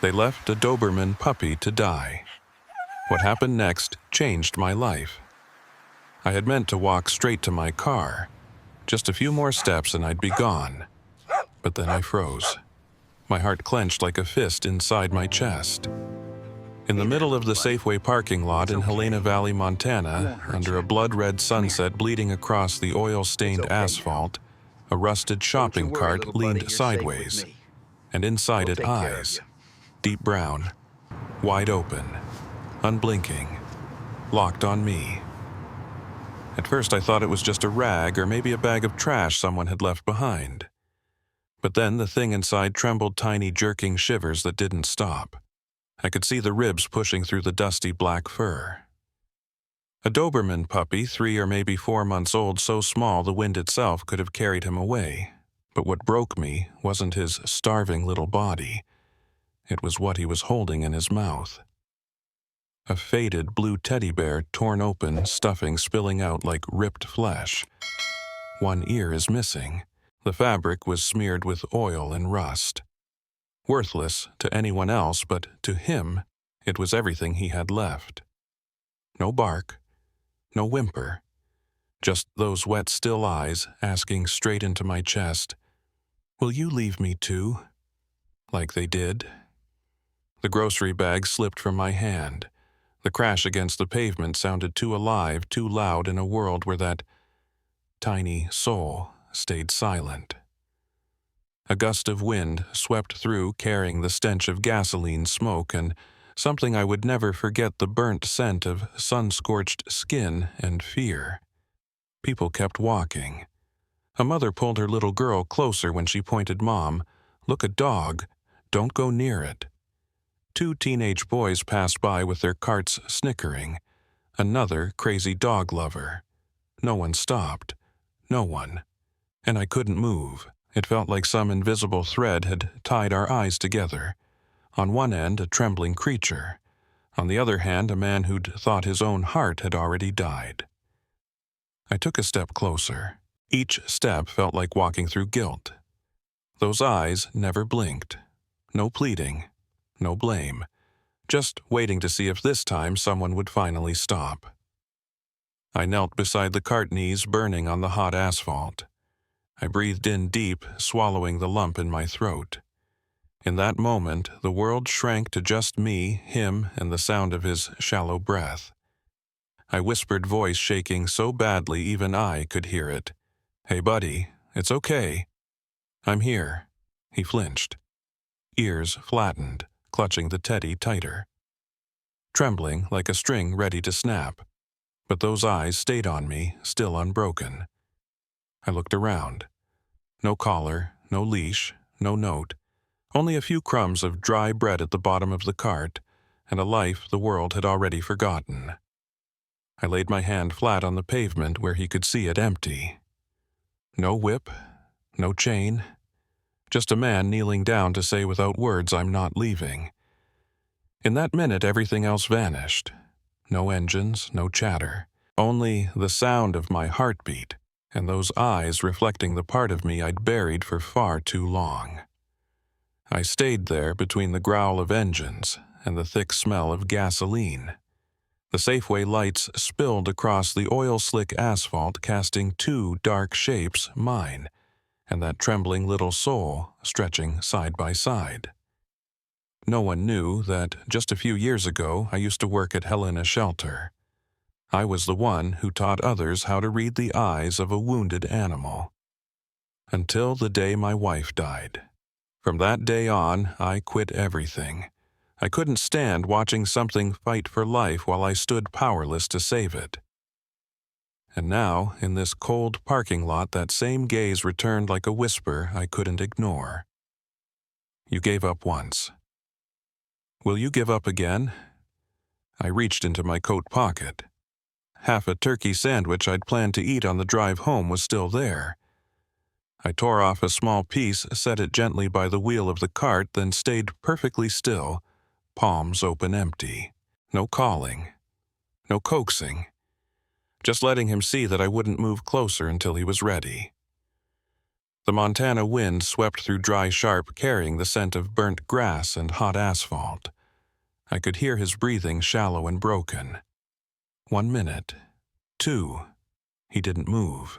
They left a Doberman puppy to die. What happened next changed my life. I had meant to walk straight to my car. Just a few more steps and I'd be gone. But then I froze. My heart clenched like a fist inside my chest. In the middle of the Safeway parking lot in Helena Valley, Montana, under a blood-red sunset bleeding across the oil-stained asphalt, a rusted shopping cart leaned sideways, and inside it eyes, deep brown, wide open, unblinking, locked on me. At first I thought it was just a rag or maybe a bag of trash someone had left behind. But then the thing inside trembled tiny jerking shivers that didn't stop. I could see the ribs pushing through the dusty black fur. A Doberman puppy, 3 or maybe 4 months old, so small the wind itself could have carried him away. But what broke me wasn't his starving little body. It was what he was holding in his mouth. A faded blue teddy bear torn open, stuffing spilling out like ripped flesh. One ear is missing. The fabric was smeared with oil and rust. Worthless to anyone else, but to him, it was everything he had left. No bark, no whimper, just those wet, still eyes asking straight into my chest, "Will you leave me too?" Like they did. The grocery bag slipped from my hand. The crash against the pavement sounded too alive, too loud in a world where that tiny soul stayed silent. A gust of wind swept through, carrying the stench of gasoline smoke and something I would never forget, the burnt scent of sun-scorched skin and fear. People kept walking. A mother pulled her little girl closer when she pointed, "Mom, look, a dog. Don't go near it." 2 teenage boys passed by with their carts snickering. Another crazy dog lover. No one stopped. No one. And I couldn't move. It felt like some invisible thread had tied our eyes together. On one end, a trembling creature. On the other hand, a man who'd thought his own heart had already died. I took a step closer. Each step felt like walking through guilt. Those eyes never blinked. No pleading. No blame. Just waiting to see if this time someone would finally stop. I knelt beside the cart, knees burning on the hot asphalt. I breathed in deep, swallowing the lump in my throat. In that moment, the world shrank to just me, him, and the sound of his shallow breath. I whispered, voice shaking so badly even I could hear it. "Hey, buddy, it's okay. I'm here." He flinched. Ears flattened, clutching the teddy tighter. Trembling like a string ready to snap. But those eyes stayed on me, still unbroken. I looked around. No collar, no leash, no note. Only a few crumbs of dry bread at the bottom of the cart, and a life the world had already forgotten. I laid my hand flat on the pavement where he could see it empty. No whip, no chain. Just a man kneeling down to say without words, "I'm not leaving." In that minute, everything else vanished. No engines, no chatter. Only the sound of my heartbeat, and those eyes reflecting the part of me I'd buried for far too long. I stayed there between the growl of engines and the thick smell of gasoline. The Safeway lights spilled across the oil-slick asphalt, casting 2 dark shapes, mine, and that trembling little soul stretching side by side. No one knew that just a few years ago I used to work at Helena Shelter. I was the one who taught others how to read the eyes of a wounded animal. Until the day my wife died. From that day on, I quit everything. I couldn't stand watching something fight for life while I stood powerless to save it. And now, in this cold parking lot, that same gaze returned like a whisper I couldn't ignore. "You gave up once. Will you give up again?" I reached into my coat pocket. Half a turkey sandwich I'd planned to eat on the drive home was still there. I tore off a small piece, set it gently by the wheel of the cart, then stayed perfectly still, palms open empty. No calling. No coaxing. Just letting him see that I wouldn't move closer until he was ready. The Montana wind swept through dry sharp, carrying the scent of burnt grass and hot asphalt. I could hear his breathing shallow and broken. 1 minute. 2. He didn't move.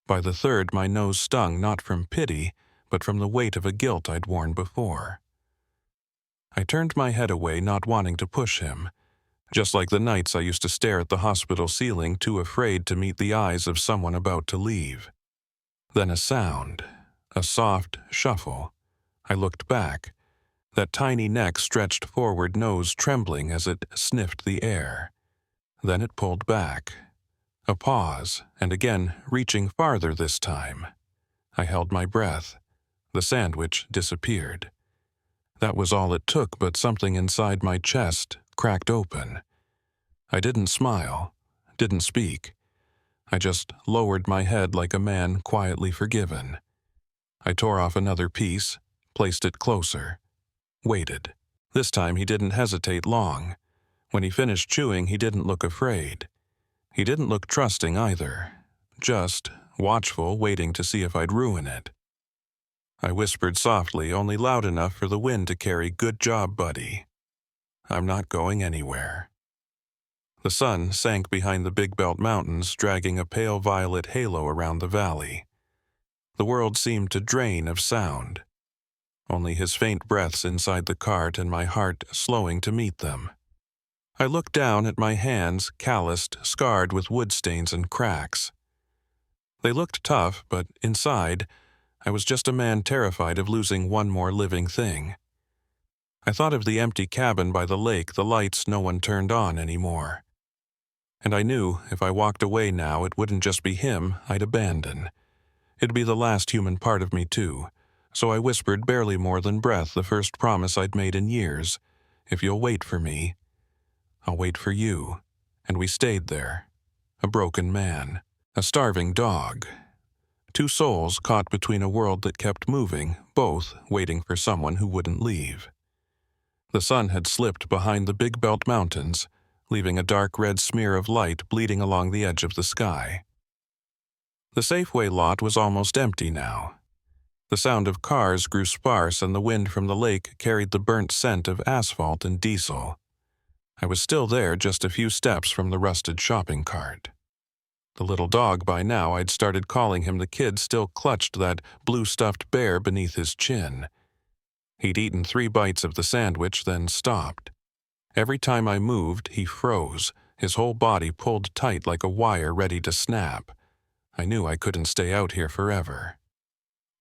By the third, my nose stung not from pity, but from the weight of a guilt I'd worn before. I turned my head away, not wanting to push him, just like the nights I used to stare at the hospital ceiling, too afraid to meet the eyes of someone about to leave. Then a sound, a soft shuffle. I looked back. That tiny neck stretched forward, nose trembling as it sniffed the air. Then it pulled back. A pause, and again reaching farther this time. I held my breath. The sandwich disappeared. That was all it took, but something inside my chest cracked open. I didn't smile, didn't speak. I just lowered my head like a man quietly forgiven. I tore off another piece, placed it closer, waited. This time he didn't hesitate long. When he finished chewing, he didn't look afraid. He didn't look trusting either, just watchful, waiting to see if I'd ruin it. I whispered softly, only loud enough for the wind to carry, "Good job, buddy. I'm not going anywhere." The sun sank behind the Big Belt Mountains, dragging a pale violet halo around the valley. The world seemed to drain of sound. Only his faint breaths inside the cart and my heart slowing to meet them. I looked down at my hands, calloused, scarred with wood stains and cracks. They looked tough, but inside, I was just a man terrified of losing one more living thing. I thought of the empty cabin by the lake, the lights no one turned on anymore. And I knew if I walked away now, it wouldn't just be him I'd abandon. It'd be the last human part of me too. So I whispered, barely more than breath, the first promise I'd made in years. "If you'll wait for me, I'll wait for you." And we stayed there. A broken man. A starving dog. Two souls caught between a world that kept moving, both waiting for someone who wouldn't leave. The sun had slipped behind the Big Belt Mountains, leaving a dark red smear of light bleeding along the edge of the sky. The Safeway lot was almost empty now. The sound of cars grew sparse, and the wind from the lake carried the burnt scent of asphalt and diesel. I was still there, just a few steps from the rusted shopping cart. The little dog, by now I'd started calling him the kid, still clutched that blue stuffed bear beneath his chin. He'd eaten 3 bites of the sandwich, then stopped. Every time I moved, he froze, his whole body pulled tight like a wire ready to snap. I knew I couldn't stay out here forever.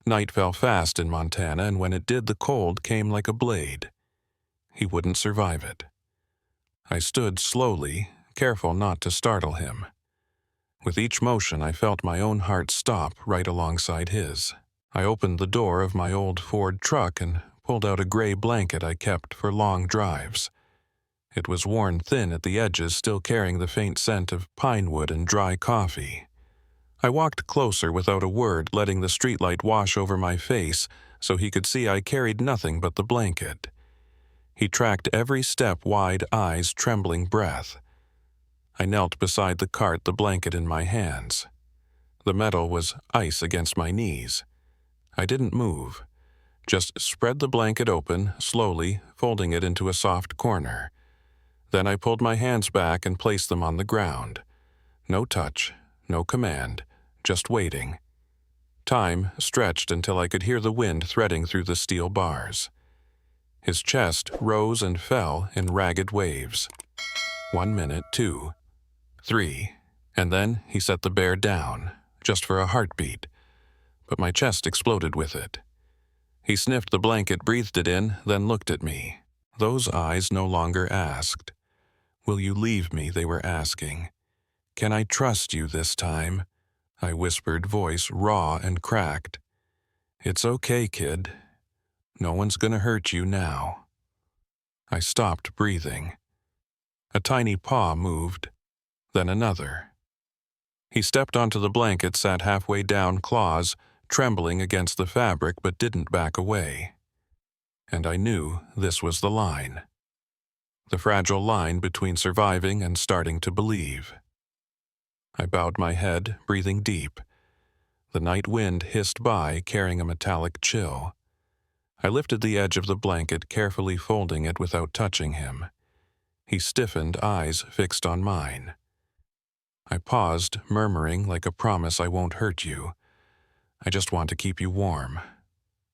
Night fell fast in Montana, and when it did, the cold came like a blade. He wouldn't survive it. I stood slowly, careful not to startle him. With each motion, I felt my own heart stop right alongside his. I opened the door of my old Ford truck and pulled out a gray blanket I kept for long drives. It was worn thin at the edges, still carrying the faint scent of pine wood and dry coffee. I walked closer without a word, letting the streetlight wash over my face so he could see I carried nothing but the blanket. He tracked every step, wide eyes, trembling breath. I knelt beside the cart, the blanket in my hands. The metal was ice against my knees. I didn't move, just spread the blanket open, slowly, folding it into a soft corner. Then I pulled my hands back and placed them on the ground. No touch, no command, just waiting. Time stretched until I could hear the wind threading through the steel bars. His chest rose and fell in ragged waves. 1 minute, 2, 3, and then he set the bear down, just for a heartbeat. But my chest exploded with it. He sniffed the blanket, breathed it in, then looked at me. Those eyes no longer asked. "Will you leave me?" they were asking. "Can I trust you this time?" I whispered, voice raw and cracked. "It's okay, kid. No one's gonna hurt you now." I stopped breathing. A tiny paw moved, then another. He stepped onto the blanket, sat halfway down, claws trembling against the fabric, but didn't back away. And I knew this was the line. The fragile line between surviving and starting to believe. I bowed my head, breathing deep. The night wind hissed by, carrying a metallic chill. I lifted the edge of the blanket, carefully folding it without touching him. He stiffened, eyes fixed on mine. I paused, murmuring like a promise, "I won't hurt you. I just want to keep you warm."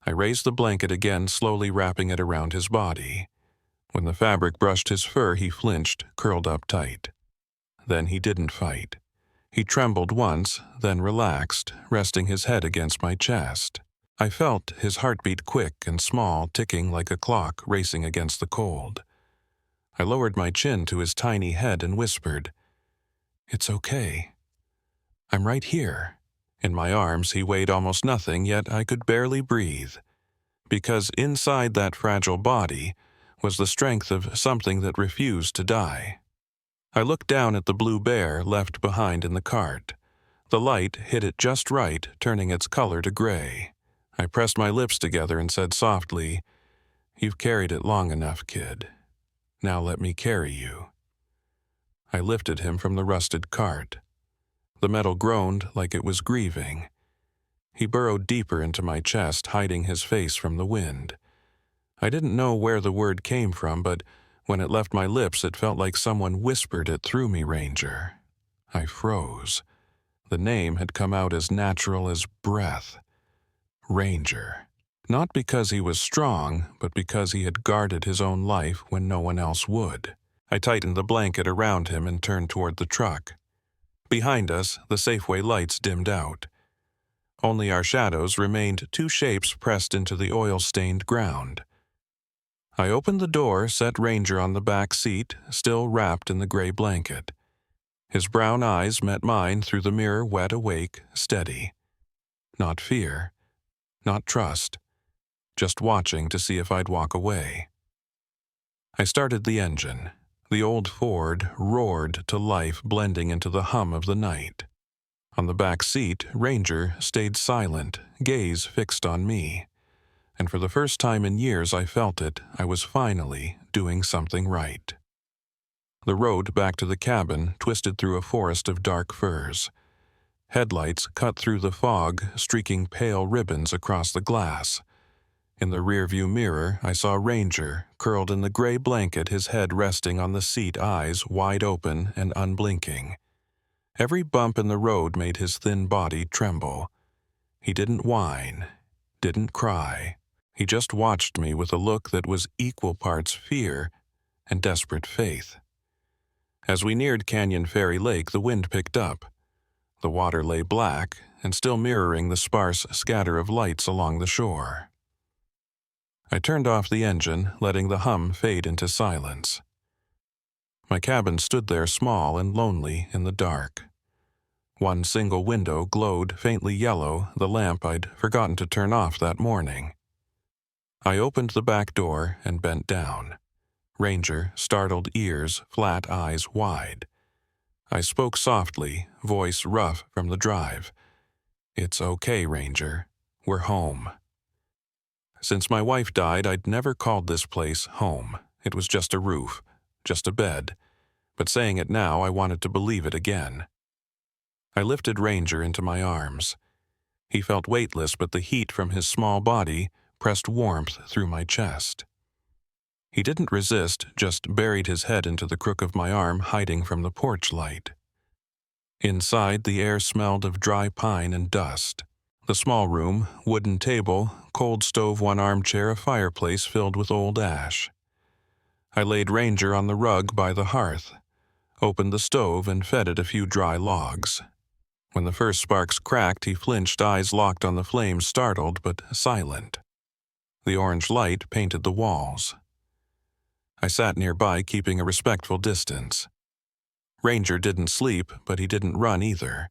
I raised the blanket again, slowly wrapping it around his body. When the fabric brushed his fur, he flinched, curled up tight. Then he didn't fight. He trembled once, then relaxed, resting his head against my chest. I felt his heartbeat quick and small, ticking like a clock racing against the cold. I lowered my chin to his tiny head and whispered, "It's okay. I'm right here." In my arms, he weighed almost nothing, yet I could barely breathe. Because inside that fragile body was the strength of something that refused to die. I looked down at the blue bear left behind in the cart. The light hit it just right, turning its color to gray. I pressed my lips together and said softly, "You've carried it long enough, kid. Now let me carry you." I lifted him from the rusted cart. The metal groaned like it was grieving. He burrowed deeper into my chest, hiding his face from the wind. I didn't know where the word came from, but when it left my lips, it felt like someone whispered it through me, "Ranger." I froze. The name had come out as natural as breath. Ranger. Not because he was strong, but because he had guarded his own life when no one else would. I tightened the blanket around him and turned toward the truck. Behind us, the Safeway lights dimmed out. Only our shadows remained, two shapes pressed into the oil-stained ground. I opened the door, set Ranger on the back seat, still wrapped in the gray blanket. His brown eyes met mine through the mirror, wet awake, steady. Not fear, not trust, just watching to see if I'd walk away. I started the engine. The old Ford roared to life, blending into the hum of the night. On the back seat, Ranger stayed silent, gaze fixed on me. And for the first time in years I felt it, I was finally doing something right. The road back to the cabin twisted through a forest of dark firs. Headlights cut through the fog, streaking pale ribbons across the glass. In the rearview mirror, I saw Ranger, curled in the gray blanket, his head resting on the seat, eyes wide open and unblinking. Every bump in the road made his thin body tremble. He didn't whine, didn't cry. He just watched me with a look that was equal parts fear and desperate faith. As we neared Canyon Ferry Lake, the wind picked up. The water lay black and still mirroring the sparse scatter of lights along the shore. I turned off the engine, letting the hum fade into silence. My cabin stood there small and lonely in the dark. One single window glowed faintly yellow, the lamp I'd forgotten to turn off that morning. I opened the back door and bent down. Ranger, startled ears, flat eyes wide. I spoke softly, voice rough from the drive. "It's okay, Ranger. We're home." Since my wife died, I'd never called this place home. It was just a roof, just a bed. But saying it now, I wanted to believe it again. I lifted Ranger into my arms. He felt weightless, but the heat from his small body pressed warmth through my chest. He didn't resist, just buried his head into the crook of my arm, hiding from the porch light. Inside, the air smelled of dry pine and dust. The small room, wooden table, cold stove, one armchair, a fireplace filled with old ash. I laid Ranger on the rug by the hearth, opened the stove and fed it a few dry logs. When the first sparks cracked, he flinched, eyes locked on the flames, startled but silent. The orange light painted the walls. I sat nearby, keeping a respectful distance. Ranger didn't sleep, but he didn't run either.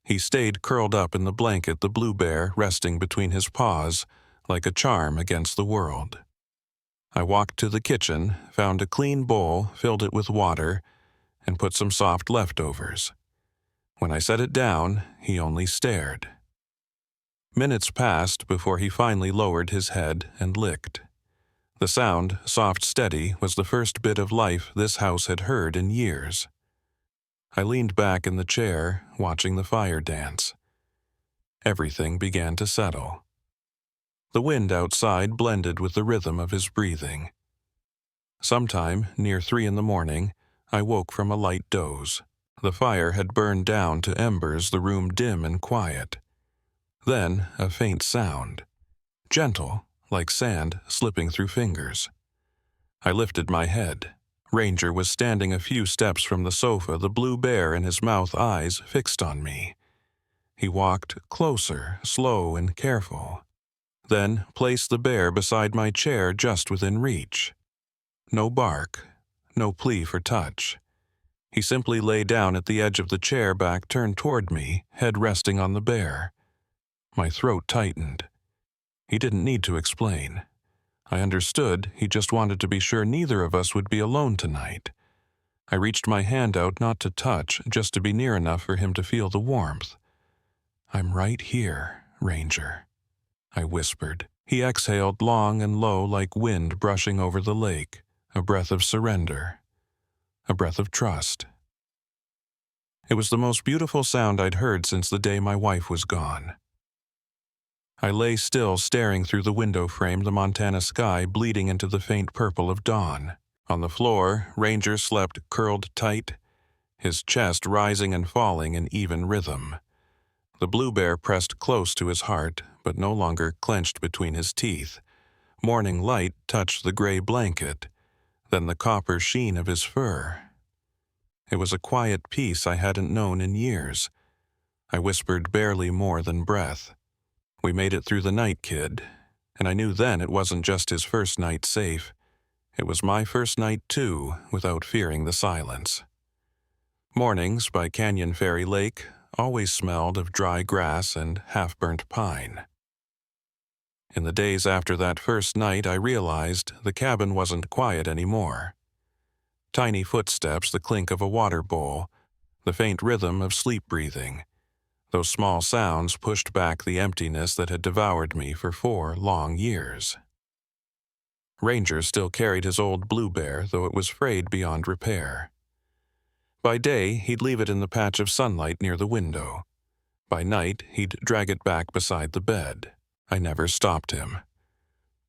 He stayed curled up in the blanket, the blue bear resting between his paws, like a charm against the world. I walked to the kitchen, found a clean bowl, filled it with water, and put some soft leftovers. When I set it down, he only stared. Minutes passed before he finally lowered his head and licked. The sound, soft, steady, was the first bit of life this house had heard in years. I leaned back in the chair, watching the fire dance. everything began to settle. The wind outside blended with the rhythm of his breathing. Sometime near 3 a.m, I woke from a light doze. The fire had burned down to embers, the room dim and quiet. Then a faint sound, gentle, like sand slipping through fingers. I lifted my head. Ranger was standing a few steps from the sofa, the blue bear in his mouth, eyes fixed on me. He walked closer, slow and careful, then placed the bear beside my chair just within reach. No bark, no plea for touch. He simply lay down at the edge of the chair, back turned toward me, head resting on the bear. My throat tightened. He didn't need to explain. I understood he just wanted to be sure neither of us would be alone tonight. I reached my hand out, not to touch, just to be near enough for him to feel the warmth. "I'm right here, Ranger," I whispered. He exhaled long and low, like wind brushing over the lake, a breath of surrender, a breath of trust. It was the most beautiful sound I'd heard since the day my wife was gone. I lay still, staring through the window frame, the Montana sky bleeding into the faint purple of dawn. On the floor, Ranger slept curled tight, his chest rising and falling in even rhythm. The blue bear pressed close to his heart, but no longer clenched between his teeth. Morning light touched the gray blanket, then the copper sheen of his fur. It was a quiet peace I hadn't known in years. I whispered barely more than breath. "We made it through the night, kid." And I knew then it wasn't just his first night safe. It was my first night too, without fearing the silence. Mornings by Canyon Ferry Lake always smelled of dry grass and half-burnt pine. In the days after that first night, I realized the cabin wasn't quiet anymore. Tiny footsteps, the clink of a water bowl, the faint rhythm of sleep breathing. Those small sounds pushed back the emptiness that had devoured me for 4 long years. Ranger still carried his old blue bear, though it was frayed beyond repair. By day, he'd leave it in the patch of sunlight near the window. By night, he'd drag it back beside the bed. I never stopped him.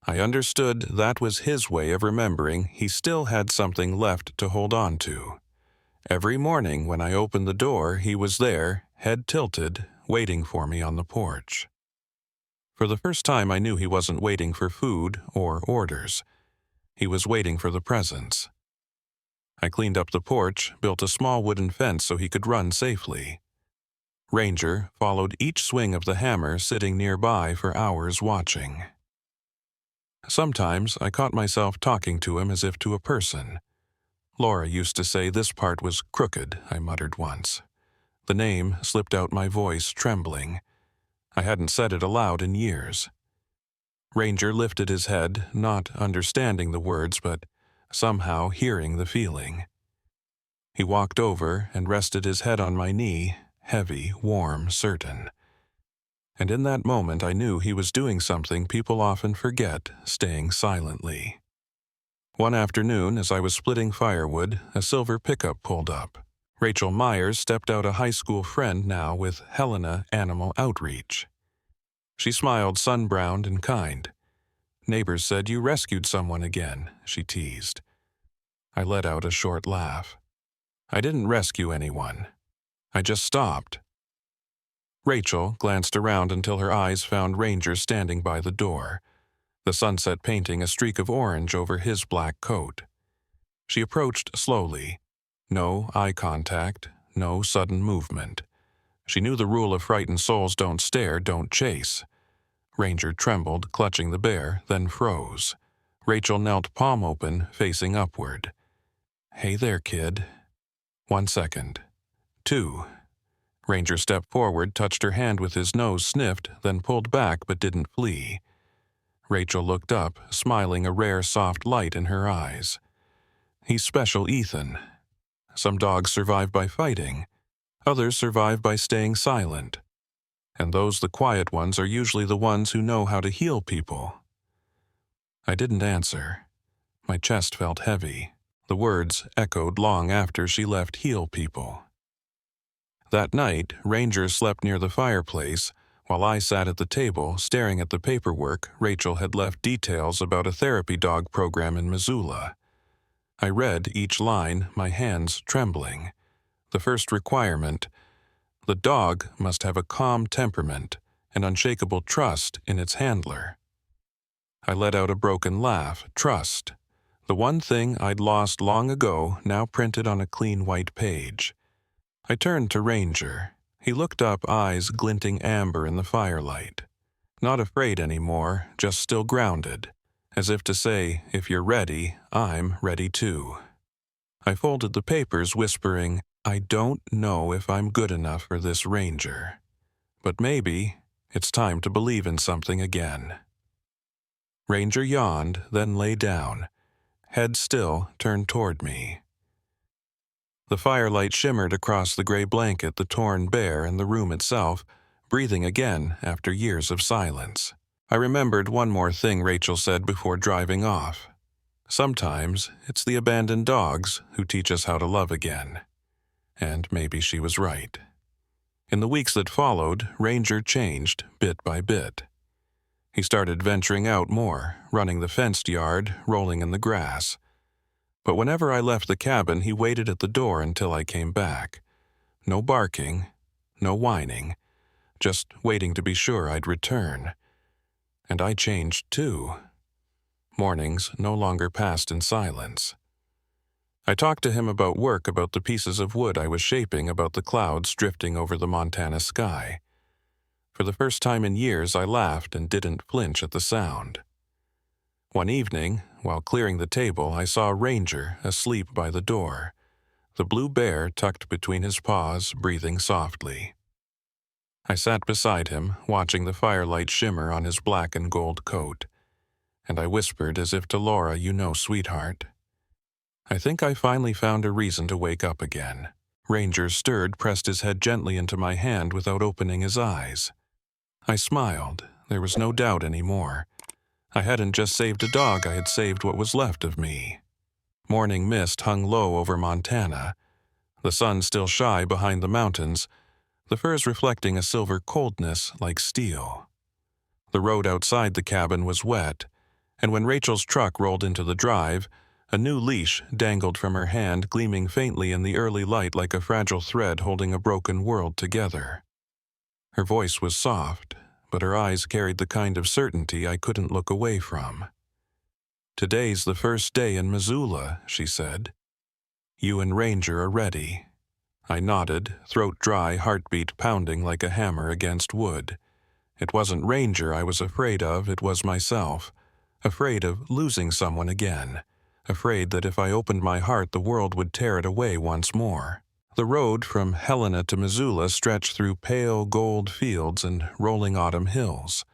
I understood that was his way of remembering he still had something left to hold on to. Every morning when I opened the door, he was there, head tilted, waiting for me on the porch. For the first time, I knew he wasn't waiting for food or orders. He was waiting for the presence. I cleaned up the porch, built a small wooden fence so he could run safely. Ranger followed each swing of the hammer, sitting nearby for hours watching. Sometimes I caught myself talking to him as if to a person. Laura used to say this part was crooked, I muttered once. The name slipped out my voice, trembling. I hadn't said it aloud in years. Ranger lifted his head, not understanding the words, but somehow hearing the feeling. He walked over and rested his head on my knee, heavy, warm, certain. And in that moment I knew he was doing something people often forget, staying silently. One afternoon, as I was splitting firewood, a silver pickup pulled up. Rachel Myers stepped out, a high school friend now with Helena Animal Outreach. She smiled, sun-browned and kind. "Neighbors said you rescued someone again," she teased. I let out a short laugh. "I didn't rescue anyone. I just stopped." Rachel glanced around until her eyes found Ranger standing by the door, the sunset painting a streak of orange over his black coat. She approached slowly. No eye contact, no sudden movement. She knew the rule of frightened souls: don't stare, don't chase. Ranger trembled, clutching the bear, then froze. Rachel knelt, palm open, facing upward. "Hey there, kid." 1 second. 2. Ranger stepped forward, touched her hand with his nose, sniffed, then pulled back but didn't flee. Rachel looked up, smiling, a rare soft light in her eyes. "He's special, Ethan. Some dogs survive by fighting. Others survive by staying silent. And those, the quiet ones, are usually the ones who know how to heal people." I didn't answer. My chest felt heavy. The words echoed long after she left. Heal people. That night, Ranger slept near the fireplace, While I sat at the table staring at the paperwork, Rachel had left details about a therapy dog program in Missoula. I read each line, my hands trembling. The first requirement: the dog must have a calm temperament and unshakable trust in its handler. I let out a broken laugh. Trust. The one thing I'd lost long ago, now printed on a clean white page. I turned to Ranger. He looked up, eyes glinting amber in the firelight. Not afraid anymore, just still grounded, as if to say, if you're ready, I'm ready too. I folded the papers, whispering, I don't know if I'm good enough for this Ranger. But maybe it's time to believe in something again. Ranger yawned, then lay down, head still turned toward me. The firelight shimmered across the gray blanket, the torn bear, and the room itself, breathing again after years of silence. I remembered one more thing Rachel said before driving off. Sometimes it's the abandoned dogs who teach us how to love again. And maybe she was right. In the weeks that followed, Ranger changed bit by bit. He started venturing out more, running the fenced yard, rolling in the grass. But whenever I left the cabin, he waited at the door until I came back. No barking, no whining, just waiting to be sure I'd return. And I changed too. Mornings no longer passed in silence. I talked to him about work, about the pieces of wood I was shaping, about the clouds drifting over the Montana sky. For the first time in years, I laughed and didn't flinch at the sound. One evening, while clearing the table, I saw Ranger asleep by the door, the blue bear tucked between his paws, breathing softly. I sat beside him, watching the firelight shimmer on his black and gold coat, and I whispered as if to Laura, you know, sweetheart, I think I finally found a reason to wake up again. Ranger stirred, pressed his head gently into my hand without opening his eyes. I smiled. There was no doubt anymore. I hadn't just saved a dog, I had saved what was left of me. Morning mist hung low over Montana, the sun still shy behind the mountains, the firs reflecting a silver coldness like steel. The road outside the cabin was wet, and when Rachel's truck rolled into the drive, a new leash dangled from her hand, gleaming faintly in the early light like a fragile thread holding a broken world together. Her voice was soft, but her eyes carried the kind of certainty I couldn't look away from. Today's the first day in Missoula, she said. You and Ranger are ready. I nodded, throat dry, heartbeat pounding like a hammer against wood. It wasn't Ranger I was afraid of, it was myself. Afraid of losing someone again. Afraid that if I opened my heart, the world would tear it away once more. The road from Helena to Missoula stretched through pale gold fields and rolling autumn hills.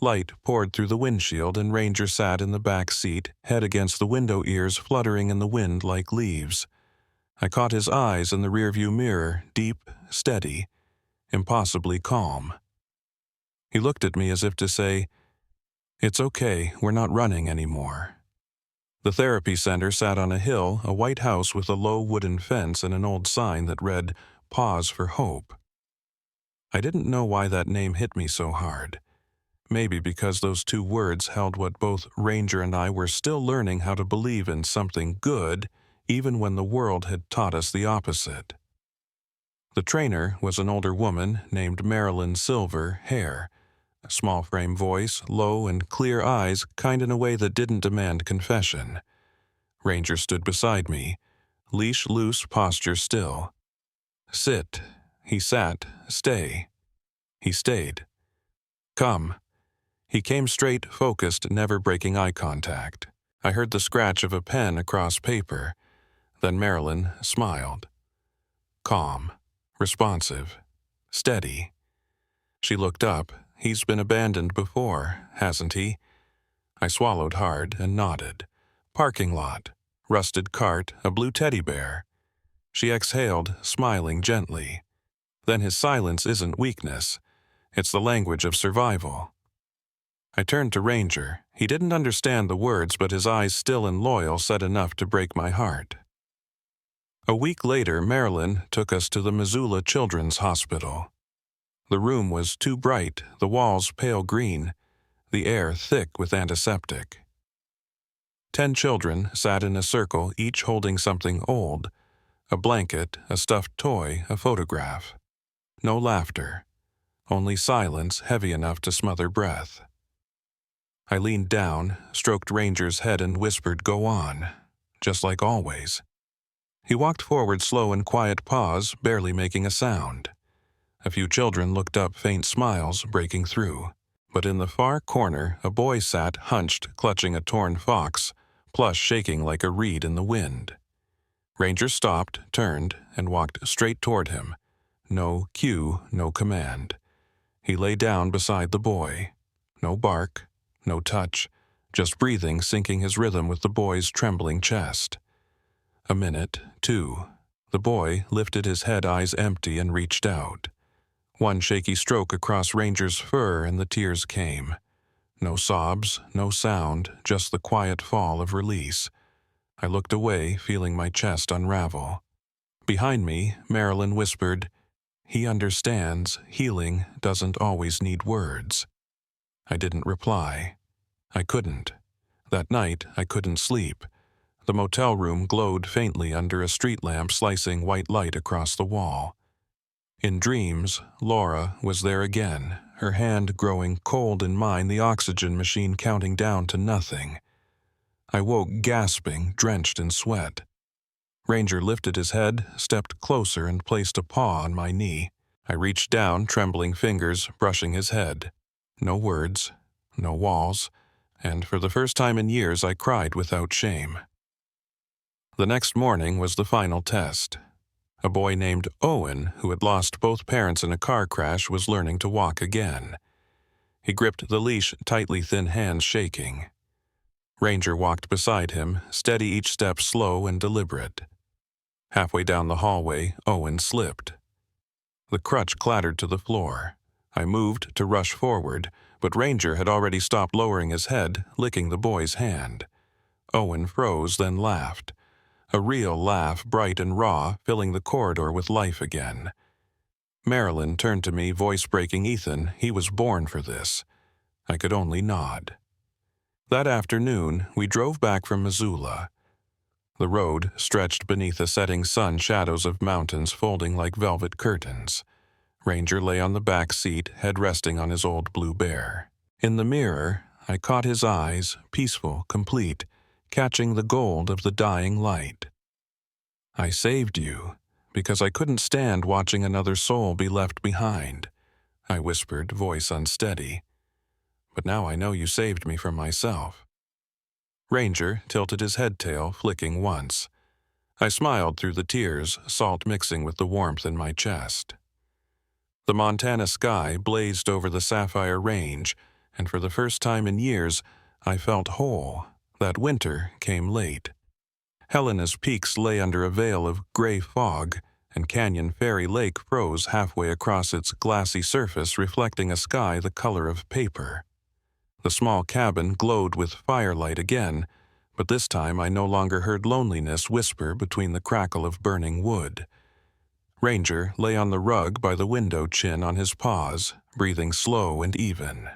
Light poured through the windshield, and Ranger sat in the back seat, head against the window, ears fluttering in the wind like leaves. I caught his eyes in the rearview mirror, deep, steady, impossibly calm. He looked at me as if to say, "It's okay, we're not running anymore." The therapy center sat on a hill, a white house with a low wooden fence and an old sign that read, Pause for Hope. I didn't know why that name hit me so hard. Maybe because those two words held what both Ranger and I were still learning, how to believe in something good, even when the world had taught us the opposite. The trainer was an older woman named Marilyn Silver, hair, a small frame voice, low and clear eyes, kind in a way that didn't demand confession. Ranger stood beside me, leash loose, posture still. Sit. He sat. Stay. He stayed. Come. He came straight, focused, never breaking eye contact. I heard the scratch of a pen across paper. Then Marilyn smiled. Calm. Responsive. Steady. She looked up. He's been abandoned before, hasn't he? I swallowed hard and nodded. Parking lot. Rusted cart, a blue teddy bear. She exhaled, smiling gently. Then his silence isn't weakness. It's the language of survival. I turned to Ranger. He didn't understand the words, but his eyes, still and loyal, said enough to break my heart. A week later, Marilyn took us to the Missoula Children's Hospital. The room was too bright, the walls pale green, the air thick with antiseptic. 10 children sat in a circle, each holding something old, a blanket, a stuffed toy, a photograph. No laughter, only silence heavy enough to smother breath. I leaned down, stroked Ranger's head and whispered, "Go on," just like always. He walked forward, slow and quiet pause, barely making a sound. A few children looked up, faint smiles breaking through. But in the far corner, a boy sat hunched, clutching a torn fox, plush shaking like a reed in the wind. Ranger stopped, turned, and walked straight toward him. No cue, no command. He lay down beside the boy. No bark, no touch, just breathing syncing his rhythm with the boy's trembling chest. A minute, 2. The boy lifted his head, eyes empty, and reached out. One shaky stroke across Ranger's fur and the tears came. No sobs, no sound, just the quiet fall of release. I looked away, feeling my chest unravel. Behind me, Marilyn whispered, "He understands. Healing doesn't always need words." I didn't reply. I couldn't. That night, I couldn't sleep. The motel room glowed faintly under a street lamp, slicing white light across the wall. In dreams, Laura was there again, her hand growing cold in mine, the oxygen machine counting down to nothing. I woke gasping, drenched in sweat. Ranger lifted his head, stepped closer, and placed a paw on my knee. I reached down, trembling fingers brushing his head. No words, no walls, and for the first time in years I cried without shame. The next morning was the final test. A boy named Owen, who had lost both parents in a car crash, was learning to walk again. He gripped the leash tightly, thin hands shaking. Ranger walked beside him, steady, each step slow and deliberate. Halfway down the hallway, Owen slipped. The crutch clattered to the floor. I moved to rush forward, but Ranger had already stopped, lowering his head, licking the boy's hand. Owen froze, then laughed. A real laugh, bright and raw, filling the corridor with life again. Marilyn turned to me, voice breaking, "Ethan, he was born for this." I could only nod. That afternoon, we drove back from Missoula. The road stretched beneath a setting sun, shadows of mountains folding like velvet curtains. Ranger lay on the back seat, head resting on his old blue bear. In the mirror, I caught his eyes, peaceful, complete, catching the gold of the dying light. "I saved you, because I couldn't stand watching another soul be left behind," I whispered, voice unsteady. "But now I know you saved me from myself." Ranger tilted his head tail, flicking once. I smiled through the tears, salt mixing with the warmth in my chest. The Montana sky blazed over the Sapphire Range, and for the first time in years, I felt whole. That winter came late. Helena's peaks lay under a veil of gray fog, and Canyon Ferry Lake froze halfway across its glassy surface, reflecting a sky the color of paper. The small cabin glowed with firelight again, but this time I no longer heard loneliness whisper between the crackle of burning wood. Ranger lay on the rug by the window, chin on his paws, breathing slow and even.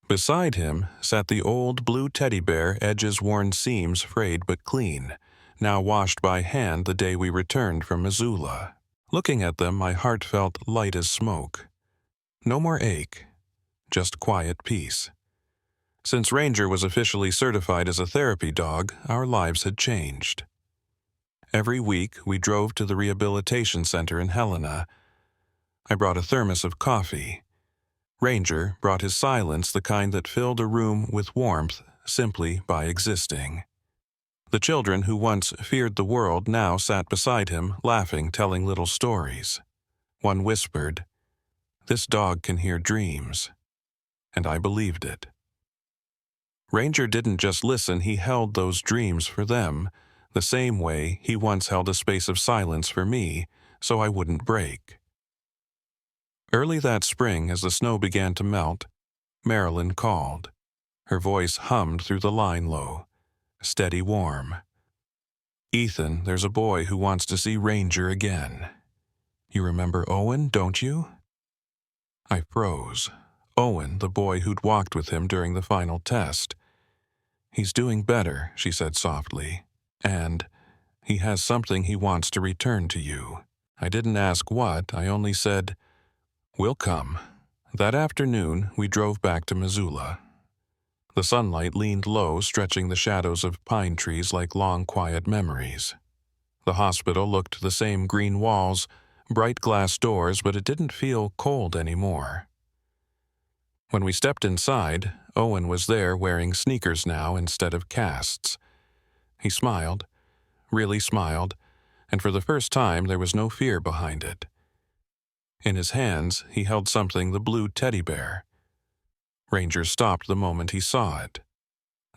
Beside him sat the old blue teddy bear, edges worn, seams frayed but clean, now washed by hand the day we returned from Missoula. Looking at them, my heart felt light as smoke. No more ache, just quiet peace. Since Ranger was officially certified as a therapy dog, our lives had changed. Every week, we drove to the rehabilitation center in Helena. I brought a thermos of coffee. Ranger brought his silence, the kind that filled a room with warmth simply by existing. The children who once feared the world now sat beside him, laughing, telling little stories. One whispered, "This dog can hear dreams." And I believed it. Ranger didn't just listen, he held those dreams for them, the same way he once held a space of silence for me, so I wouldn't break. Early that spring, as the snow began to melt, Marilyn called. Her voice hummed through the line low, steady, warm. "Ethan, there's a boy who wants to see Ranger again. You remember Owen, don't you?" I froze. Owen, the boy who'd walked with him during the final test. "He's doing better," she said softly. "And he has something he wants to return to you." I didn't ask what, I only said, "We'll come." That afternoon, we drove back to Missoula. The sunlight leaned low, stretching the shadows of pine trees like long, quiet memories. The hospital looked the same: green walls, bright glass doors, but it didn't feel cold anymore. When we stepped inside, Owen was there wearing sneakers now instead of casts. He smiled, really smiled, and for the first time there was no fear behind it. In his hands, he held something, the blue teddy bear. Ranger stopped the moment he saw it.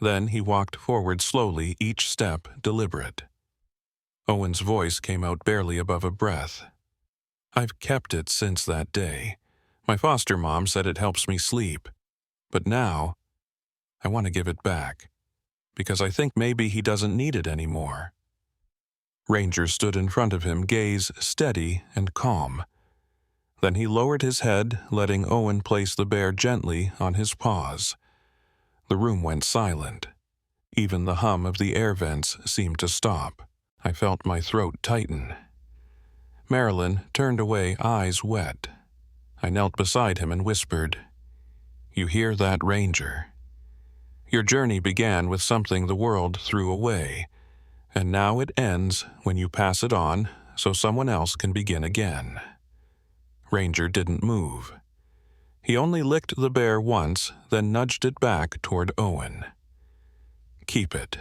Then he walked forward slowly, each step deliberate. Owen's voice came out barely above a breath. "I've kept it since that day. My foster mom said it helps me sleep. But now, I want to give it back, because I think maybe he doesn't need it anymore." Ranger stood in front of him, gaze steady and calm. Then he lowered his head, letting Owen place the bear gently on his paws. The room went silent. Even the hum of the air vents seemed to stop. I felt my throat tighten. Marilyn turned away, eyes wet. I knelt beside him and whispered, "You hear that, Ranger? Your journey began with something the world threw away, and now it ends when you pass it on so someone else can begin again." Ranger didn't move. He only licked the bear once, then nudged it back toward Owen. "Keep it.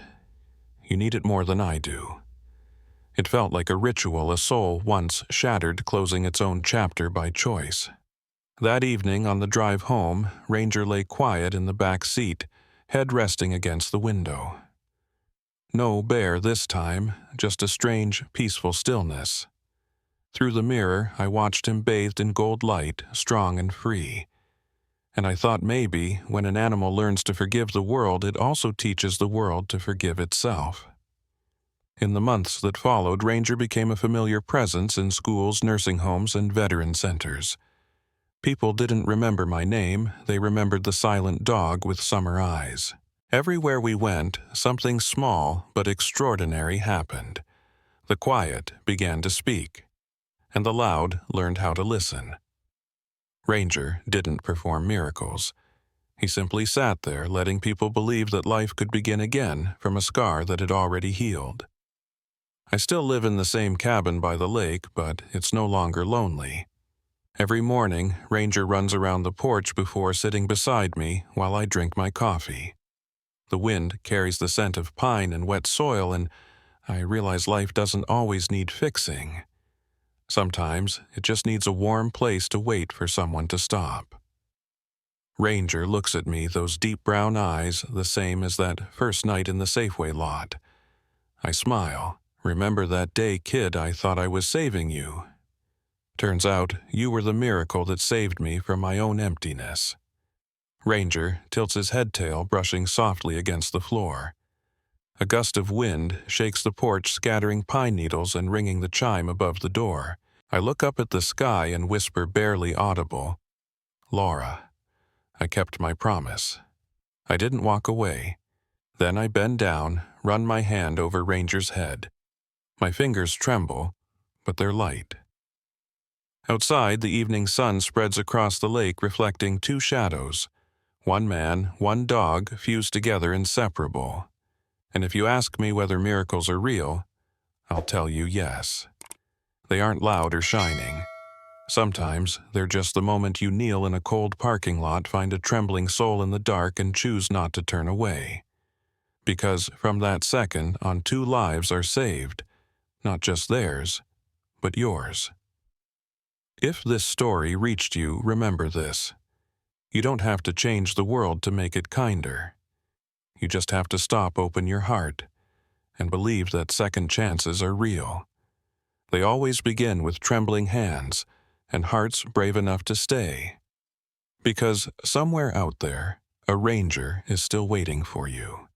You need it more than I do." It felt like a ritual, a soul once shattered closing its own chapter by choice. That evening on the drive home, Ranger lay quiet in the back seat, head resting against the window. No bear this time, just a strange, peaceful stillness. Through the mirror, I watched him bathed in gold light, strong and free. And I thought maybe, when an animal learns to forgive the world, it also teaches the world to forgive itself. In the months that followed, Ranger became a familiar presence in schools, nursing homes, and veteran centers. People didn't remember my name, they remembered the silent dog with summer eyes. Everywhere we went, something small but extraordinary happened. The quiet began to speak, and the loud learned how to listen. Ranger didn't perform miracles. He simply sat there, letting people believe that life could begin again from a scar that had already healed. I still live in the same cabin by the lake, but it's no longer lonely. Every morning, Ranger runs around the porch before sitting beside me while I drink my coffee. The wind carries the scent of pine and wet soil, and I realize life doesn't always need fixing. Sometimes it just needs a warm place to wait for someone to stop. Ranger looks at me, those deep brown eyes, the same as that first night in the Safeway lot. I smile. "Remember that day, kid, I thought I was saving you? Turns out you were the miracle that saved me from my own emptiness." Ranger tilts his head tail, brushing softly against the floor. A gust of wind shakes the porch, scattering pine needles and ringing the chime above the door. I look up at the sky and whisper, barely audible, "Laura." I kept my promise. I didn't walk away. Then I bend down, run my hand over Ranger's head. My fingers tremble, but they're light. Outside, the evening sun spreads across the lake, reflecting two shadows. One man, one dog, fused together, inseparable. And if you ask me whether miracles are real, I'll tell you yes. They aren't loud or shining. Sometimes they're just the moment you kneel in a cold parking lot, find a trembling soul in the dark, and choose not to turn away. Because from that second on, two lives are saved, not just theirs, but yours. If this story reached you, remember this. You don't have to change the world to make it kinder. You just have to stop, open your heart, and believe that second chances are real. They always begin with trembling hands and hearts brave enough to stay. Because somewhere out there, a ranger is still waiting for you.